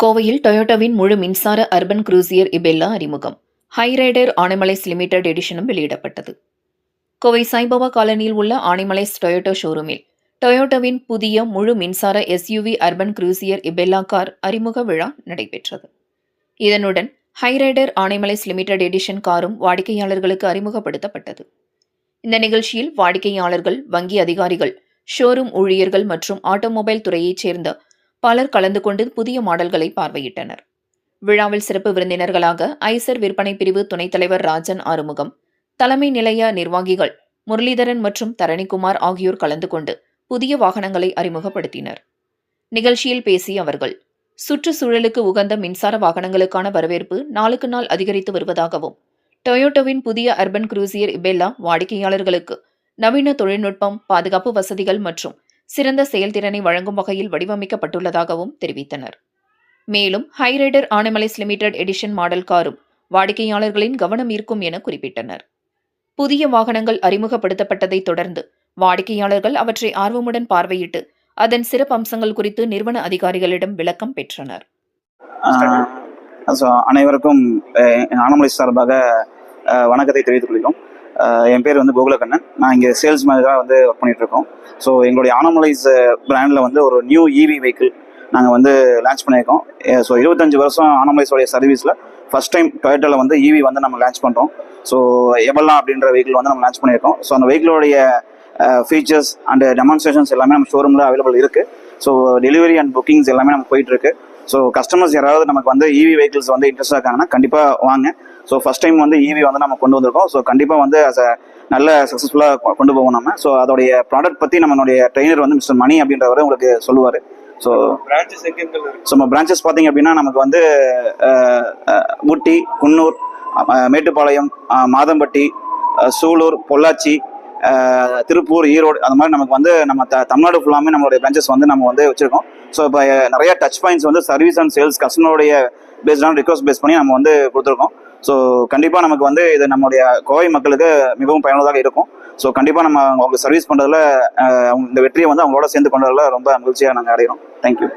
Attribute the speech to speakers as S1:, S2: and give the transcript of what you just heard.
S1: கோவையில் டொயோட்டாவின் முழு மின்சார அர்பன் குரூசியர் இபெல்லா அறிமுகம். ஹைரைடர் ஆனிமலைஸ் லிமிடெட் எடிஷனும் வெளியிடப்பட்டது. கோவை சாய்பாபா காலனியில் உள்ள ஆனிமலைஸ் டொயோட்டா ஷோரூமில் டொயோட்டாவின் புதிய முழு மின்சார எஸ்யூவி அர்பன் குரூசியர் இபெல்லா கார் அறிமுக விழா நடைபெற்றது. இதனுடன் ஹைரைடர் ஆனிமலைஸ் லிமிடெட் எடிஷன் காரும் வாடிக்கையாளர்களுக்கு அறிமுகப்படுத்தப்பட்டது. இந்த நிகழ்ச்சியில் வாடிக்கையாளர்கள், வங்கி அதிகாரிகள், ஷோரூம் ஊழியர்கள் மற்றும் ஆட்டோமொபைல் துறையைச் சேர்ந்த பலர் கலந்து கொண்டு புதிய மாடல்களை பார்வையிட்டனர். விழாவில் சிறப்பு விருந்தினர்களாக ஐசர் விற்பனை பிரிவு துணைத் தலைவர் ராஜன் ஆறுமுகம், தலைமை நிலைய நிர்வாகிகள் முரளிதரன் மற்றும் தரணிக்குமார் ஆகியோர் கலந்து கொண்டு புதிய வாகனங்களை அறிமுகப்படுத்தினர். நிகழ்ச்சியில் பேசிய அவர்கள், சுற்றுச்சூழலுக்கு உகந்த மின்சார வாகனங்களுக்கான வரவேற்பு நாளுக்கு நாள் அதிகரித்து வருவதாகவும், டொயோட்டோவின் புதிய அர்பன் குரூசியர் இபெல்லா வாடிக்கையாளர்களுக்கு நவீன தொழில்நுட்பம், பாதுகாப்பு வசதிகள் மற்றும் சிறந்த செயல்திறனை வழங்கும் வகையில் வடிவமைக்கப்பட்டுள்ளதாகவும் தெரிவித்தனர். மேலும் Hyryder Annamalais limited edition model காரும் வாடிக்கையாளர்களின் கவனம் ஈர்க்கும் என குறிப்பிட்டனர். புதிய வாகனங்கள் அறிமுகப்படுத்தப்பட்டதைத் தொடர்ந்து வாடிக்கையாளர்கள் அவற்றை ஆர்வமுடன் பார்வையிட்டு அதன் சிறப்பு அம்சங்கள் குறித்து நிறுவன அதிகாரிகளிடம் விளக்கம் பெற்றனர்.
S2: அனைவருக்கும் ஆனிமலைஸ் சார்பாக வணக்கத்தை தெரிவித்துக் கொள்கிறோம். என் பேர் கோகுலக்கண்ணன். நான் இங்கே சேல்ஸ் மேனேஜராக ஒர்க் பண்ணிட்டு இருக்கோம். ஸோ எங்களுடைய ஆனிமலைஸ் பிராண்டில் ஒரு நியூ இவி வெஹிக்கிள் நாங்கள் லான்ச் பண்ணியிருக்கோம். ஸோ 25 வருஷம் ஆனிமலைஸோடைய சர்வீஸில் ஃபர்ஸ்ட் டைம் டொயோட்டாவில் இவி நம்ம லான்ச் பண்ணுறோம். ஸோ எபெல்லா அப்படின்ற வெஹிக்கிள் நம்ம லான்ச் பண்ணியிருக்கோம். ஸோ அந்த வெஹிக்கிளோடைய ஃபீச்சர்ஸ் அண்ட் டெமான்ஸ்ட்ரேஷன்ஸ் எல்லாமே நம்ம ஷோரூமில் அவைலபிள் இருக்குது. ஸோ டெலிவரி அண்ட் புக்கிங்ஸ் எல்லாமே நம்ம போயிட்டுருக்கு. ஸோ கஸ்டமர்ஸ் யாராவது நமக்கு இவி வெஹிக்கிள்ஸ் இன்ட்ரெஸ்டாக இருக்காங்கன்னா கண்டிப்பாக வாங்க. ஸோ ஃபர்ஸ்ட் டைம் இவி நம்ம கொண்டு வந்திருக்கோம். ஸோ கண்டிப்பாக as a நல்ல சக்ஸஸ்ஃபுல்லாக கொண்டு போவோம் நம்ம. ஸோ அதோடைய ப்ராடக்ட் பற்றி நம்மளுடைய ட்ரெயினர் மிஸ்டர் மணி அப்படின்றவர் உங்களுக்கு சொல்லுவார். ஸோ நம்ம பிரான்ச்சஸ் பார்த்தீங்க அப்படின்னா நமக்கு ஊட்டி, குன்னூர், மேட்டுப்பாளையம், மாதம்பட்டி, சூலூர், பொள்ளாச்சி, திருப்பூர், ஈரோடு, அந்த மாதிரி நமக்கு நம்ம தமிழ்நாடு ஃபுல்லாமே நம்மளுடைய பிரான்ச்சஸ் நம்ம வச்சிருக்கோம். ஸோ இப்போ நிறைய touch points service and sales கஸ்டமருடைய பேஸ்டான ரிக்வஸ்ட் பேஸ் பண்ணி நம்ம கொடுத்துருக்கோம். ஸோ கண்டிப்பாக நமக்கு இது நம்மளுடைய கோவை மக்களுக்கு மிகவும் பயனுள்ளதாக இருக்கும். ஸோ கண்டிப்பாக நம்ம அவங்களுக்கு சர்வீஸ் பண்ணுறதுல இந்த வெற்றியை அவங்களோட சேர்ந்து கொண்டதில் ரொம்ப மகிழ்ச்சியாக நாங்கள் அடைகிறோம். தேங்க்யூ.